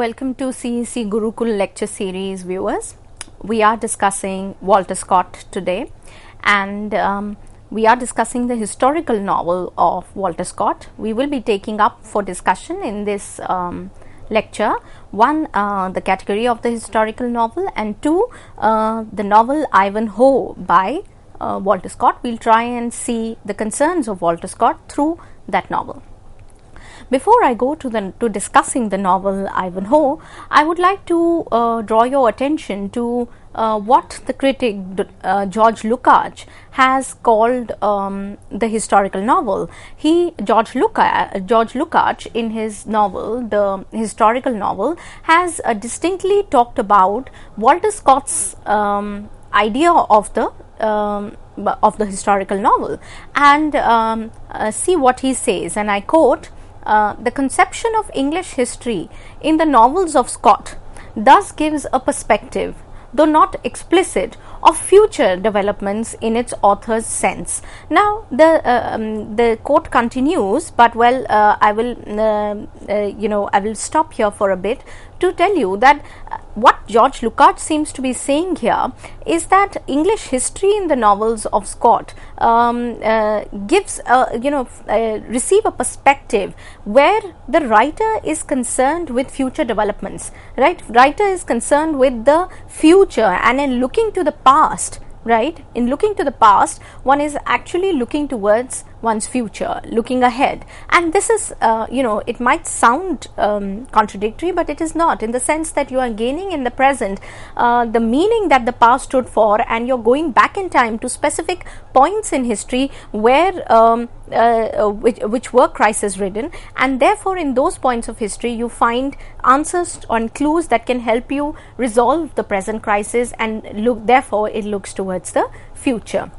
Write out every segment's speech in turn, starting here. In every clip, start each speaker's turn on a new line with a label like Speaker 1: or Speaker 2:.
Speaker 1: welcome to CEC Gurukul lecture series viewers. We are discussing Walter Scott today, and we are discussing the historical novel of Walter Scott. We will be taking up for discussion in this lecture, one, the category of the historical novel, and two, the novel Ivanhoe by Walter Scott. We'll try and see the concerns of Walter Scott through that novel. Before I go to discussing the novel Ivanhoe, I would like to draw your attention to what the critic George Lukács has called the historical novel. George Lukács, in his novel, the historical novel, has distinctly talked about Walter Scott's idea of the historical novel, and see what he says, and I quote, "The conception of English history in the novels of Scott thus gives a perspective, though not explicit, of future developments in its author's sense." Now, the quote continues, but I will stop here for a bit to tell you that what George Lukács seems to be saying here is that English history in the novels of Scott gives receive a perspective where the writer is concerned with future developments, right? Writer is concerned with the future, and in looking to the past, right? In looking to the past, one is actually looking towards one's future, looking ahead, and this is it might sound contradictory, but it is not, in the sense that you are gaining in the present the meaning that the past stood for, and you're going back in time to specific points in history where which were crisis ridden, and therefore in those points of history you find answers and clues that can help you resolve the present crisis, and therefore it looks towards the future.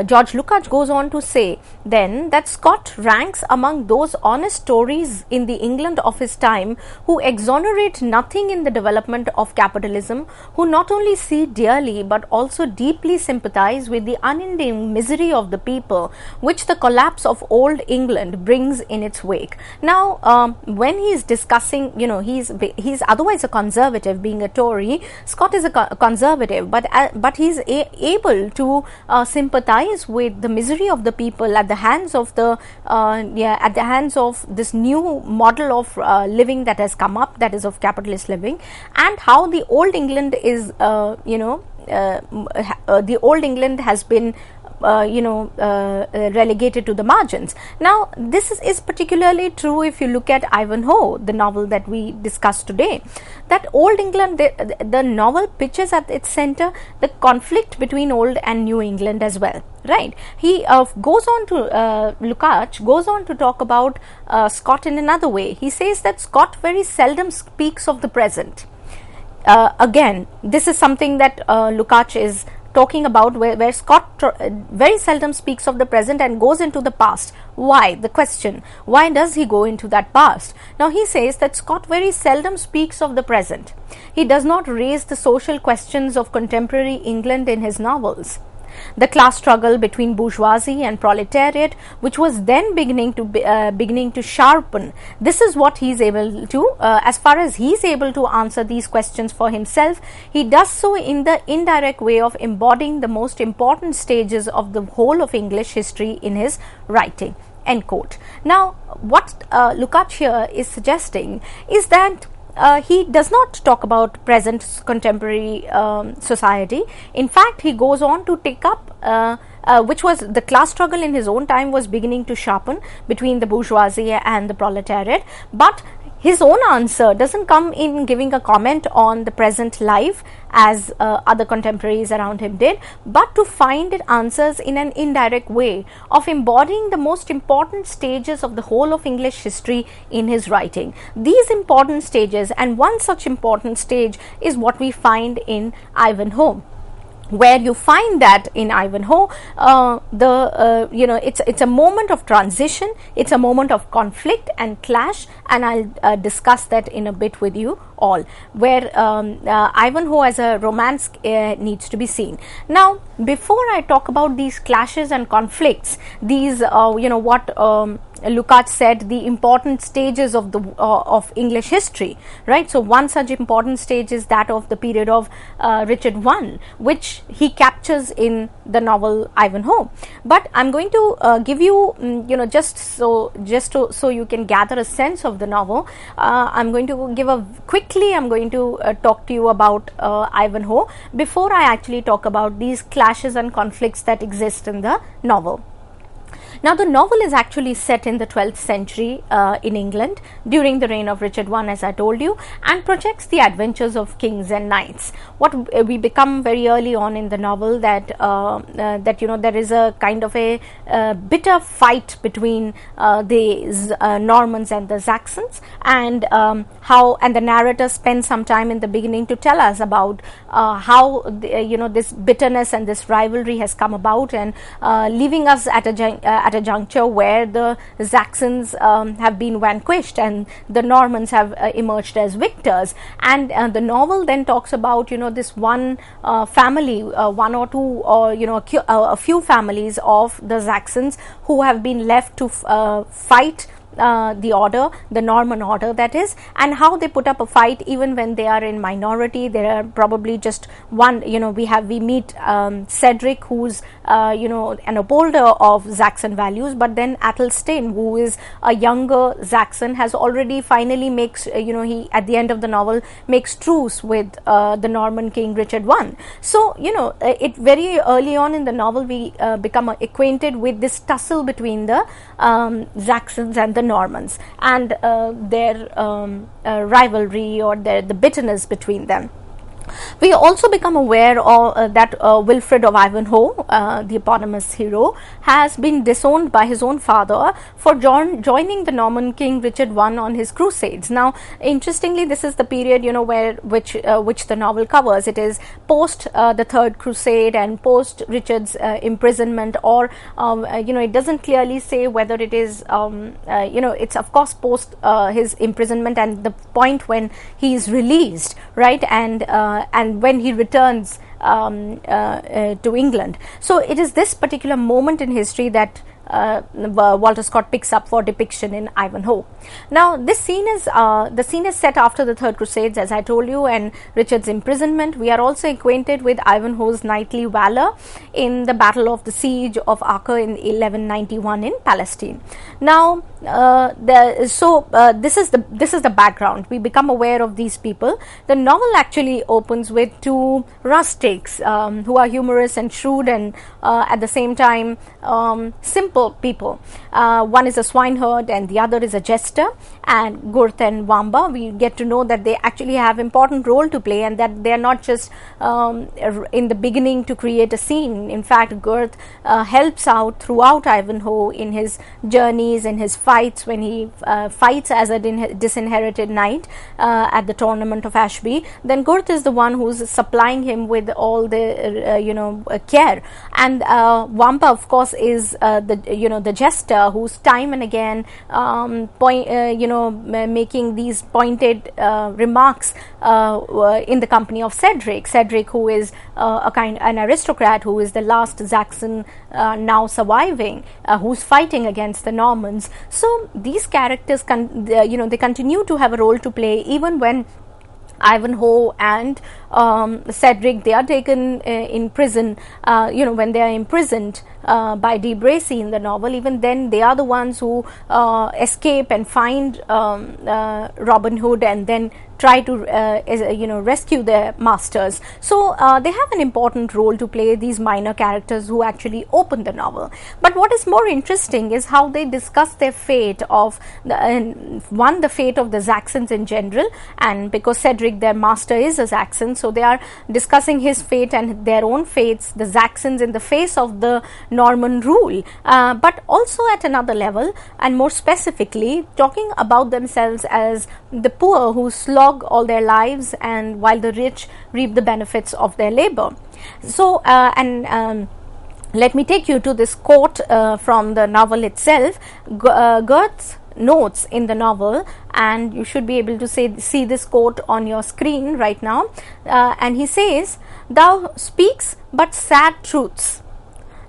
Speaker 1: George Lukács goes on to say then that Scott ranks among those honest Tories in the England of his time who exonerate nothing in the development of capitalism, who not only see dearly but also deeply sympathize with the unending misery of the people which the collapse of old England brings in its wake. Now, when he is discussing, he's otherwise a conservative, being a Tory. Scott is a conservative, but he's able to sympathize with the misery of the people at the hands of this new model of living that has come up, that is of capitalist living, and how the old England is the old England has been relegated to the margins. Now, this is particularly true if you look at Ivanhoe, the novel that we discussed today. That old England, the novel pitches at its center the conflict between old and new England as well, right? He Lukács goes on to talk about Scott in another way. He says that Scott very seldom speaks of the present. Again, this is something that Lukács is talking about, where Scott very seldom speaks of the present and goes into the past. Why? The question, why does he go into that past? Now, he says that Scott very seldom speaks of the present. He does not raise the social questions of contemporary England in his novels. The class struggle between bourgeoisie and proletariat, which was then beginning to sharpen, this is what he is able to, as far as he is able to answer these questions for himself, he does so in the indirect way of embodying the most important stages of the whole of English history in his writing. End quote. Now, what Lukács here is suggesting is that he does not talk about present contemporary society. In fact, he goes on to take up which was the class struggle in his own time was beginning to sharpen between the bourgeoisie and the proletariat, but his own answer doesn't come in giving a comment on the present life as other contemporaries around him did, but to find it answers in an indirect way of embodying the most important stages of the whole of English history in his writing. These important stages, and one such important stage is what we find in Ivanhoe, where you find that in Ivanhoe, it's a moment of transition, it's a moment of conflict and clash, and I'll discuss that in a bit with you all, where Ivanhoe as a romance needs to be seen. Now, before I talk about these clashes and conflicts, these what Lukács said, the important stages of the of English history, right? So one such important stage is that of the period of Richard I, which he captures in the novel Ivanhoe. But I'm going to give you, just so you can gather a sense of the novel. I'm going to give I'm going to talk to you about Ivanhoe before I actually talk about these clashes and conflicts that exist in the novel. Now, the novel is actually set in the 12th century in England during the reign of Richard I, as I told you, and projects the adventures of kings and knights. What we become very early on in the novel that there is a kind of a bitter fight between the Normans and the Saxons, and the narrator spends some time in the beginning to tell us about how this bitterness and this rivalry has come about, and leaving us at a juncture where the Saxons have been vanquished and the Normans have emerged as victors. And the novel then talks about this one family, one or two, or a few families of the Saxons who have been left to fight the Norman order, that is, and how they put up a fight even when they are in minority. There are probably just one, we meet Cedric, who's an upholder of Saxon values, but then Athelstane, who is a younger Saxon, has already finally makes he at the end of the novel makes truce with the Norman king Richard I. So it very early on in the novel we become acquainted with this tussle between the Saxons and the Normans, and their rivalry, or the bitterness between them. We also become aware of that Wilfred of Ivanhoe, the eponymous hero, has been disowned by his own father for joining the Norman king Richard I on his crusades. Now, interestingly, this is the period which the novel covers. It is post the Third Crusade and post Richard's imprisonment, or it doesn't clearly say whether it is it's of course post his imprisonment and the point when he is released, right, and when he returns to England. So it is this particular moment in history that Walter Scott picks up for depiction in Ivanhoe. Now, this scene is the scene is set after the Third Crusades, as I told you, and Richard's imprisonment. We are also acquainted with Ivanhoe's knightly valor in the Battle of the Siege of Acre in 1191 in Palestine. Now, this is the background. We become aware of these people. The novel actually opens with two rustics who are humorous and shrewd, and at the same time simple people. One is a swineherd and the other is a jester, and Gurth and Wamba, we get to know that they actually have important role to play, and that they are not just in the beginning to create a scene. In fact, Gurth helps out throughout Ivanhoe in his journeys, in his fights, when he fights as a disinherited knight at the tournament of Ashby. Then Gurth is the one who's supplying him with all the care, and Wamba, of course, is the jester who's time and again making these pointed remarks in the company of Cedric, who is an aristocrat, who is the last Saxon now surviving, who's fighting against the Normans. So these characters they continue to have a role to play even when Ivanhoe and Cedric, they are taken in prison, when they are imprisoned by De Bracy in the novel. Even then, they are the ones who escape and find Robin Hood and then try to rescue their masters. So they have an important role to play, these minor characters who actually open the novel. But what is more interesting is how they discuss their fate of the fate of the Saxons in general, and because Cedric, their master, is a Saxon, so they are discussing his fate and their own fates, the Saxons, in the face of the Norman rule, but also at another level, and more specifically talking about themselves as the poor who slog all their lives, and while the rich reap the benefits of their labor. So let me take you to this quote from the novel itself. Gurth's notes in the novel, and you should be able to see this quote on your screen right now, and he says, "Thou speaks but sad truths.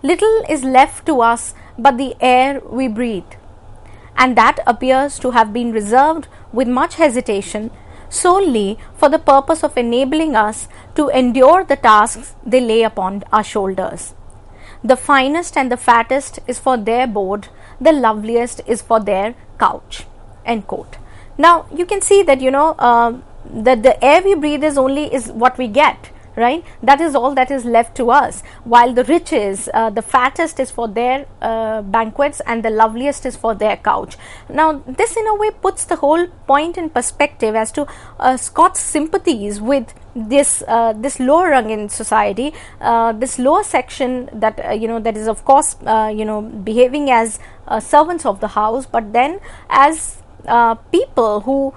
Speaker 1: Little is left to us but the air we breathe. and that appears to have been reserved with much hesitation solely for the purpose of enabling us to endure the tasks they lay upon our shoulders. The finest and the fattest is for their board, the loveliest is for their couch. End quote. Now you can see that that the air we breathe is what we get, right? That is all that is left to us, while the riches, the fattest is for their banquets and the loveliest is for their couch. Now this in a way puts the whole point in perspective as to Scott's sympathies with this lower rung in society, this lower section that that is of course behaving as servants of the house, but then as people who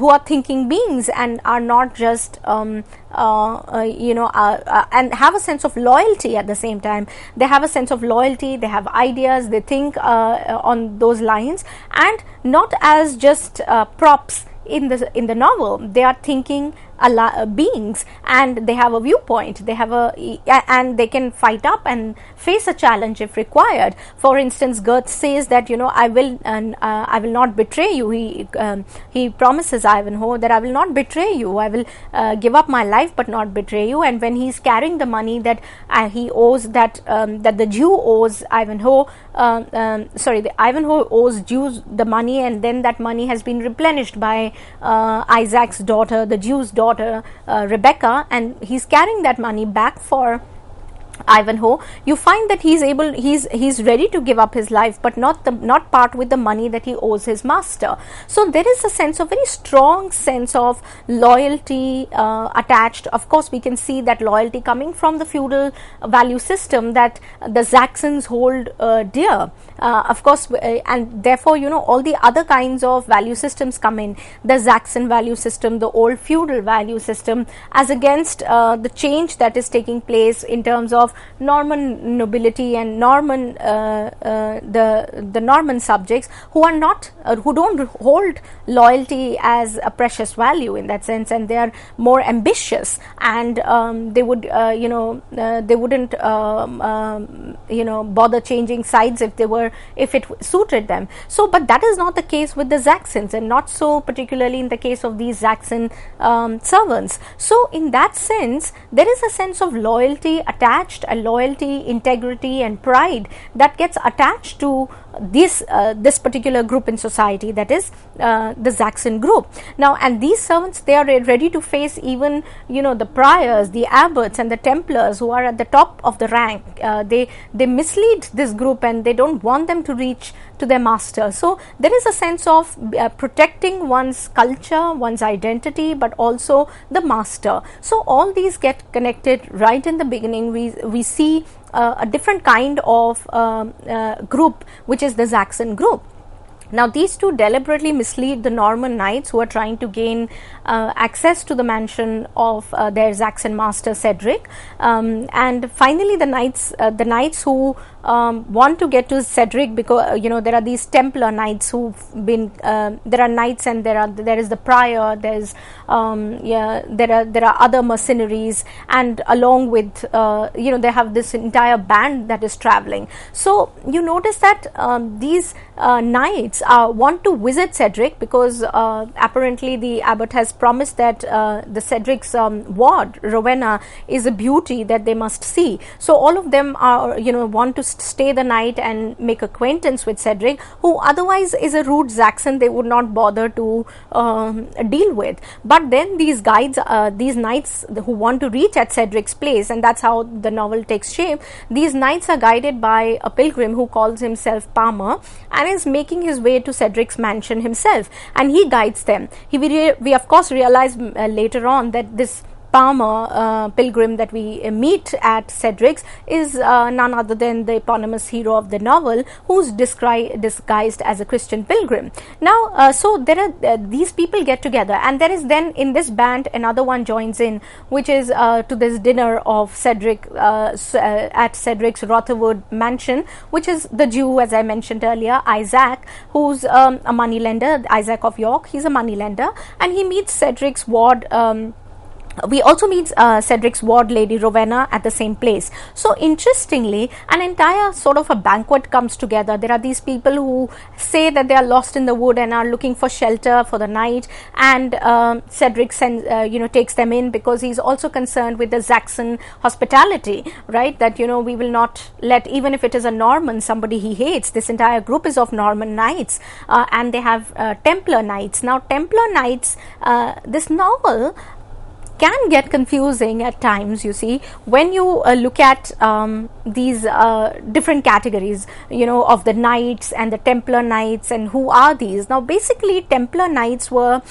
Speaker 1: are thinking beings and are not just and have a sense of loyalty at the same time. They have a sense of loyalty, they have ideas, they think on those lines, and not as just props in the novel. They are thinking beings, and they have a viewpoint, they have and they can fight up and face a challenge if required. For instance, Goethe says that I will not betray you. He promises Ivanhoe that I will not betray you, I will give up my life but not betray you. And when he's carrying the money that he owes, that the Jew owes Ivanhoe, the Ivanhoe owes Jews the money, and then that money has been replenished by Isaac's daughter, the Jew's daughter, Rebecca, and he's carrying that money back for Ivanhoe. You find that he's ready to give up his life, but not part with the money that he owes his master. So there is a very strong sense of loyalty attached. Of course, we can see that loyalty coming from the feudal value system that the Saxons hold dear. Of course, and therefore all the other kinds of value systems come in. The Saxon value system, the old feudal value system, as against the change that is taking place in terms of Norman nobility and Norman the Norman subjects who are not who don't hold loyalty as a precious value in that sense, and they are more ambitious, and they would they wouldn't bother changing sides if it suited them. So but that is not the case with the Saxons, and not so particularly in the case of these Saxon servants. So in that sense there is a sense of loyalty attached, a loyalty, integrity and pride that gets attached to this particular group in society, that is the Saxon group. Now, and these servants, they are ready to face even the priors, the abbots and the Templars who are at the top of the rank. They mislead this group and they don't want them to reach to their master. So there is a sense of protecting one's culture, one's identity, but also the master. So all these get connected right in the beginning. We see a different kind of group, which is the Saxon group. Now these two deliberately mislead the Norman knights who are trying to gain access to the mansion of their Saxon master Cedric, and finally the knights who want to get to Cedric, because there are these Templar knights who've been there are knights, and there is the prior, there are other mercenaries, and along with they have this entire band that is traveling. So you notice that these knights want to visit Cedric because apparently the abbot has promised that the Cedric's ward Rowena is a beauty that they must see. So all of them are want to stay the night and make acquaintance with Cedric, who otherwise is a rude Saxon they would not bother to deal with. But then these guides, these knights who want to reach at Cedric's place, and that's how the novel takes shape. These knights are guided by a pilgrim who calls himself Palmer and is making his way to Cedric's mansion himself, and he guides them. We of course realize later on that this Palmer pilgrim that we meet at Cedric's is none other than the eponymous hero of the novel, who's disguised as a Christian pilgrim. Now so there are these people get together, and there is then in this band another one joins in, which is to this dinner of Cedric at Cedric's Rotherwood mansion, which is the Jew, as I mentioned earlier, Isaac, who's a moneylender, Isaac of York. He's a moneylender, and he meets Cedric's ward We also meet Cedric's ward lady Rowena at the same place. So interestingly, an entire sort of a banquet comes together. There are these people who say that they are lost in the wood and are looking for shelter for the night, and Cedric sends, takes them in, because he's also concerned with the Saxon hospitality, right? That we will not let, even if it is a Norman, somebody he hates. This entire group is of Norman knights, and they have Templar knights. Now Templar knights, this novel can get confusing at times, when you look at these different categories, of the knights and the Templar knights, and who are these. Now basically, Templar knights were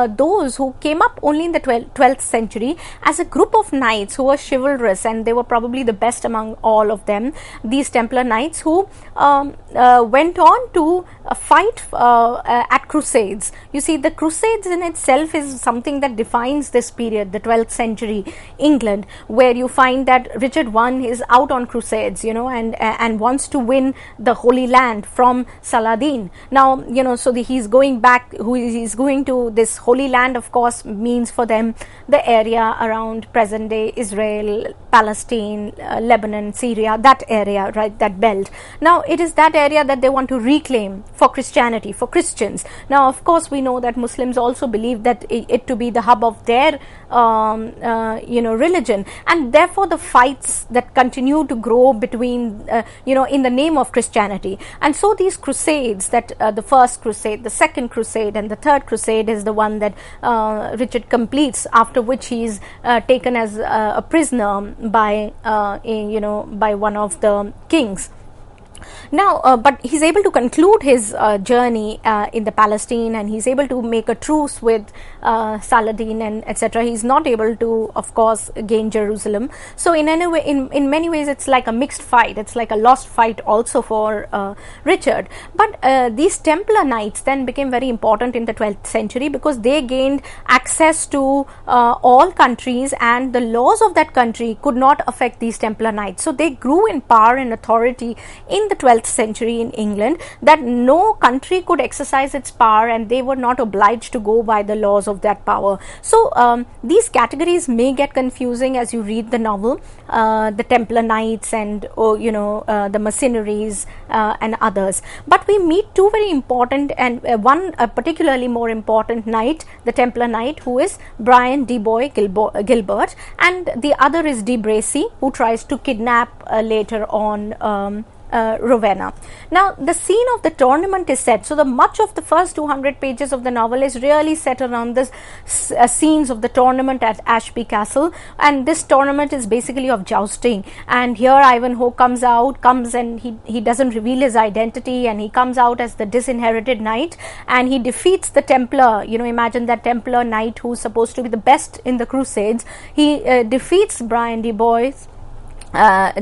Speaker 1: those who came up only in the 12th century as a group of knights who were chivalrous, and they were probably the best among all of them, these Templar knights, who went on to fight at crusades. The crusades in itself is something that defines this period, the 12th century England, where you find that Richard I is out on crusades, and wants to win the Holy Land from Saladin. Now, he's going back, he's going to this Holy Land, of course, means for them the area around present day Israel, Palestine, Lebanon, Syria, that area, right, that belt. Now, it is that area that they want to reclaim for Christianity, for Christians. Now, of course, we know that Muslims also believe that it to be the hub of their religion, and therefore the fights that continue to grow between in the name of Christianity. And so these crusades, that the first crusade, the second crusade, and the third crusade is the one that Richard completes, after which he is taken as a prisoner by by one of the kings. Now, but he's able to conclude his journey in the Palestine, and he's able to make a truce with Saladin and etc. He's not able to, of course, gain Jerusalem. So in any way, in many ways, it's like a mixed fight. It's like a lost fight also for Richard. But these Templar knights then became very important in the 12th century, because they gained access to all countries, and the laws of that country could not affect these Templar knights. So they grew in power and authority in the 12th century in England, that no country could exercise its power, and they were not obliged to go by the laws of that power. So these categories may get confusing as you read the novel, the Templar knights and the mercenaries and others. But we meet two very important, and one particularly more important knight, the Templar knight, who is Brian de Bois Gilbert, and the other is de Bracy, who tries to kidnap later on Rowena. Now, the scene of the tournament is set. So, the much of the first 200 pages of the novel is really set around the scenes of the tournament at Ashby Castle, and this tournament is basically of jousting. And here Ivanhoe comes and he doesn't reveal his identity, and he comes out as the disinherited knight, and he defeats the Templar. Imagine that Templar knight who's supposed to be the best in the Crusades. He defeats Brian de Bois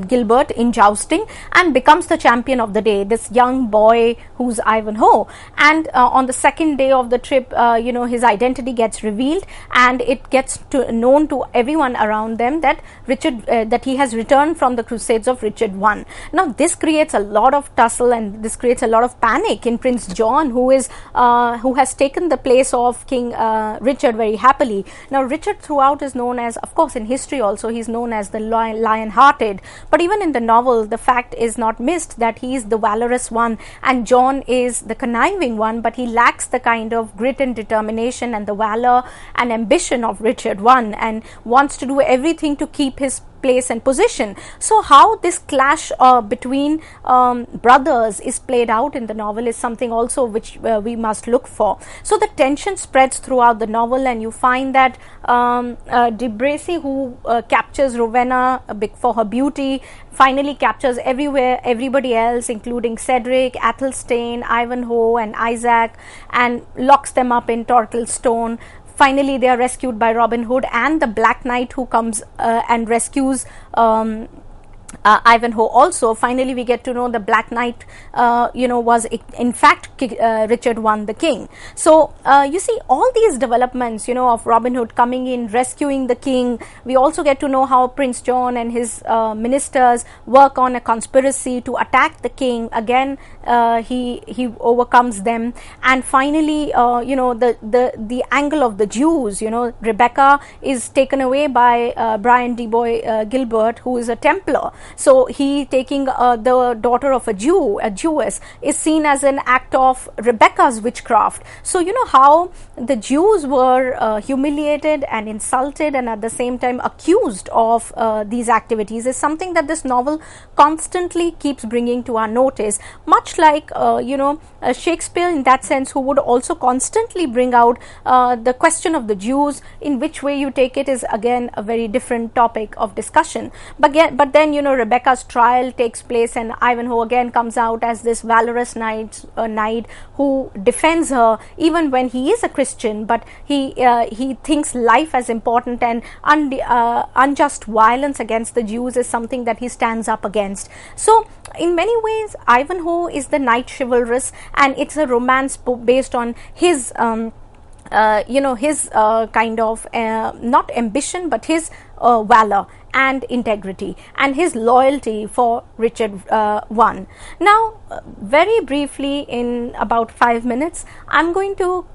Speaker 1: Gilbert in jousting and becomes the champion of the day, this young boy who's Ivanhoe. And on the second day of the trip, his identity gets revealed, and it gets known to everyone around them that that he has returned from the crusades of Richard I. Now this creates a lot of tussle, and this creates a lot of panic in Prince John, who has taken the place of King Richard very happily. Now Richard throughout is known as, of course in history also, he's known as the lion-hearted. But even in the novel, the fact is not missed that he is the valorous one and John is the conniving one, but he lacks the kind of grit and determination and the valor and ambition of Richard I, and wants to do everything to keep his place and position. So how this clash between brothers is played out in the novel is something also which we must look for. So the tension spreads throughout the novel, and you find that de Bracy, who captures Rowena for her beauty, finally captures everybody else, including Cedric, Athelstane, Ivanhoe and Isaac, and locks them up in Torquilstone. Finally, they are rescued by Robin Hood and the Black Knight, who comes and rescues Ivanhoe also. Finally, we get to know the Black Knight, was in fact Richard I the king. So you see all these developments, of Robin Hood coming in, rescuing the king. We also get to know how Prince John and his ministers work on a conspiracy to attack the king. Again, he overcomes them, and finally, the angle of the Jews. Rebecca is taken away by Brian D. Boy Gilbert, who is a Templar. So he taking the daughter of a Jewess, is seen as an act of Rebecca's witchcraft. So how the Jews were humiliated and insulted and at the same time accused of these activities is something that this novel constantly keeps bringing to our notice, much like Shakespeare in that sense, who would also constantly bring out the question of the Jews. In which way you take it is again a very different topic of discussion. But then Rebecca's trial takes place, and Ivanhoe again comes out as this valorous knight who defends her even when he is a Christian, but he thinks life as important, and unjust violence against the Jews is something that he stands up against. So in many ways, Ivanhoe is the knight chivalrous, and it's a romance based on his his kind of not ambition, but his valor and integrity and his loyalty for Richard I. Now, very briefly, in about 5 minutes, I'm going to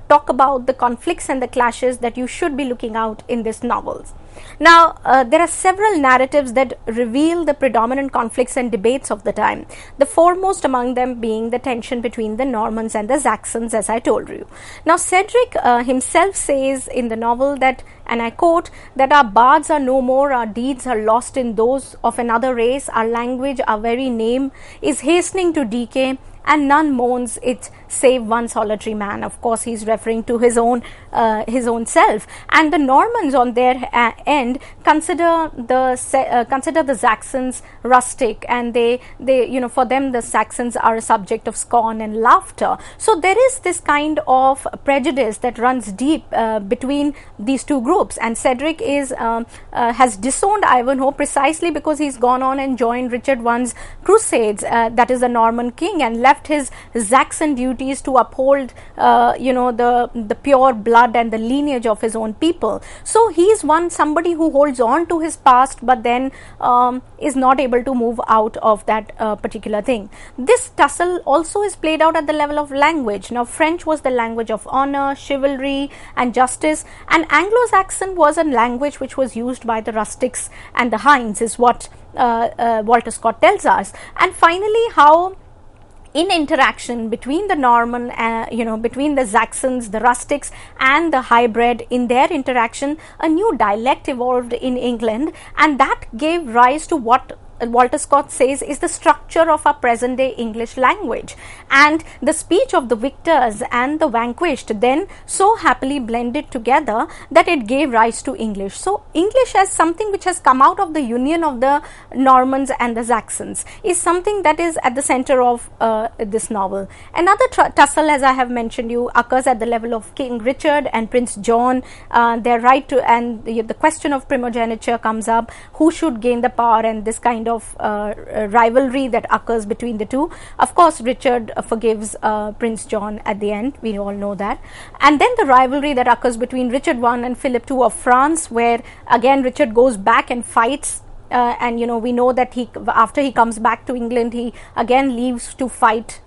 Speaker 1: talk about the conflicts and the clashes that you should be looking out in this novels. Now, there are several narratives that reveal the predominant conflicts and debates of the time, the foremost among them being the tension between the Normans and the Saxons, as I told you. Now, Cedric himself says in the novel that, and I quote, that our bards are no more, our deeds are lost in those of another race, our language, our very name is hastening to decay, and none mourns it save one solitary man. Of course, he's referring to his own self. And the Normans, on their end, consider the Saxons rustic, and they for them the Saxons are a subject of scorn and laughter. So there is this kind of prejudice that runs deep between these two groups. And Cedric has disowned Ivanhoe precisely because he's gone on and joined Richard I's crusades, that is the Norman king, and left his Saxon duties to uphold the pure blood and the lineage of his own people. So he is somebody who holds on to his past, but then is not able to move out of that particular thing. This tussle also is played out at the level of language. Now, French was the language of honor, chivalry and justice, and Anglo-Saxon was a language which was used by the rustics and the hinds, is what Walter Scott tells us. And finally, how in interaction between the Norman, between the Saxons, the rustics and the highbred, in their interaction, a new dialect evolved in England, and that gave rise to what Walter Scott says is the structure of our present day English language, and the speech of the victors and the vanquished then so happily blended together that it gave rise to English. So English as something which has come out of the union of the Normans and the Saxons is something that is at the center of this novel. Another tussle, as I have mentioned you, occurs at the level of King Richard and Prince John. Their right to, and the question of primogeniture comes up, who should gain the power, and this kind of rivalry that occurs between the two. Of course, Richard forgives Prince John at the end, we all know that. And then the rivalry that occurs between Richard I and Philip II of France, where again Richard goes back and fights, and we know that after he comes back to England, he again leaves to fight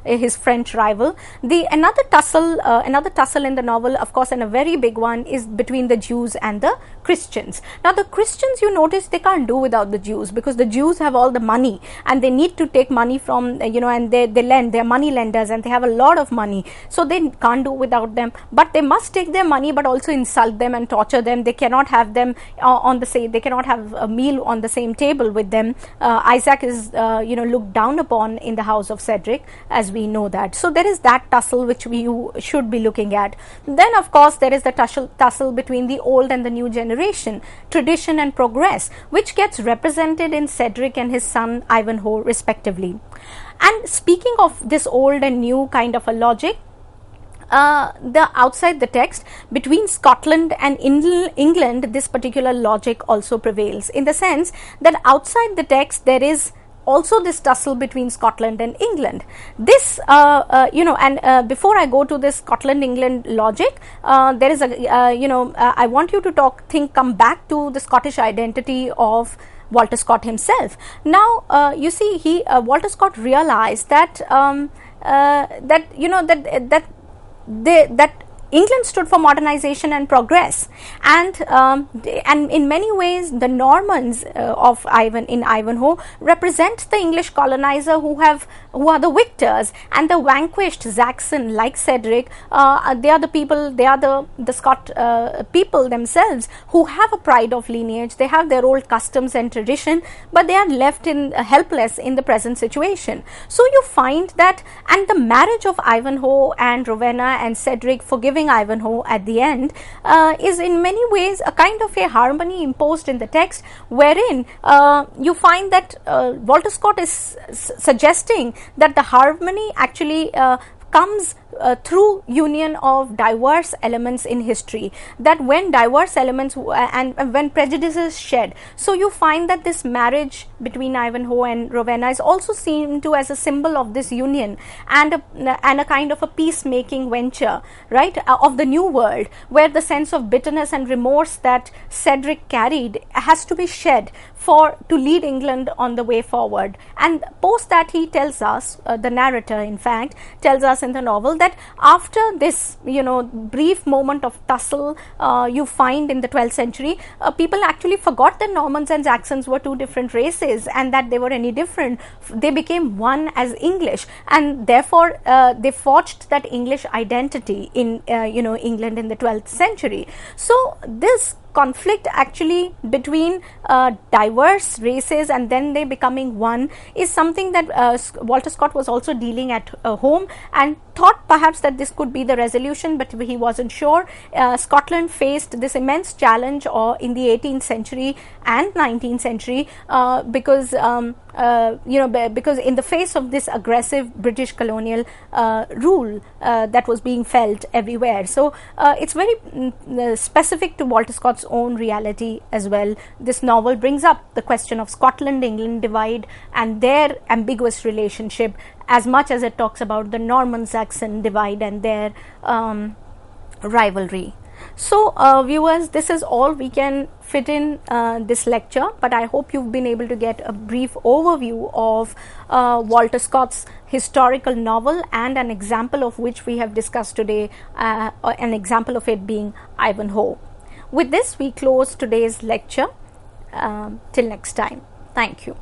Speaker 1: his French rival. Another tussle in the novel, of course, and a very big one, is between the Jews and the Christians. Now, the Christians, you notice, they can't do without the Jews, because the Jews have all the money and they need to take money from, and they lend, they're money lenders and they have a lot of money, so they can't do without them. But they must take their money, but also insult them and torture them. They cannot have them they cannot have a meal on the same table with them. Isaac is looked down upon in the house of Cedric, as we know that. So there is that tussle which you should be looking at. Then, of course, there is the tussle between the old and the new generation, tradition and progress, which gets represented in Cedric and his son Ivanhoe respectively. And speaking of this old and new kind of a logic, the outside the text, between Scotland and England, this particular logic also prevails, in the sense that outside the text there is also this tussle between Scotland and England. This before I go to this Scotland-England logic, there is a I want you to come back to the Scottish identity of Walter Scott himself. Now you see, Walter Scott realized that that England stood for modernization and progress, and in many ways the Normans in Ivanhoe represent the English colonizer who are the victors, and the vanquished Saxon like Cedric, they are the people, they are the Scot people themselves who have a pride of lineage, they have their old customs and tradition, but they are left helpless in the present situation. So you find that, and the marriage of Ivanhoe and Rowena and Cedric, forgiving Ivanhoe at the end, is in many ways a kind of a harmony imposed in the text, wherein you find that Walter Scott is suggesting that the harmony actually comes through union of diverse elements in history, that when diverse elements and when prejudices shed, so you find that this marriage between Ivanhoe and Rowena is also seen to as a symbol of this union and a kind of a peacemaking venture, right, of the new world, where the sense of bitterness and remorse that Cedric carried has to be shed to lead England on the way forward. And post that, he tells us, the narrator in fact tells us in the novel, that after this brief moment of tussle you find in the 12th century, people actually forgot that Normans and Saxons were two different races and that they were any different. They became one as English, and therefore they forged that English identity in England in the 12th century. So this conflict actually between diverse races and then they becoming one is something that Walter Scott was also dealing at home, and thought perhaps that this could be the resolution, but he wasn't sure. Scotland faced this immense challenge in the 18th century and 19th century because because in the face of this aggressive British colonial rule that was being felt everywhere. So it's very specific to Walter Scott's own reality as well. This novel brings up the question of Scotland-England divide and their ambiguous relationship, as much as it talks about the Norman-Saxon divide and their rivalry. So viewers, this is all we can fit in this lecture, but I hope you've been able to get a brief overview of Walter Scott's historical novel, and an example of which we have discussed today, an example of it being Ivanhoe. With this, we close today's lecture. Till next time. Thank you.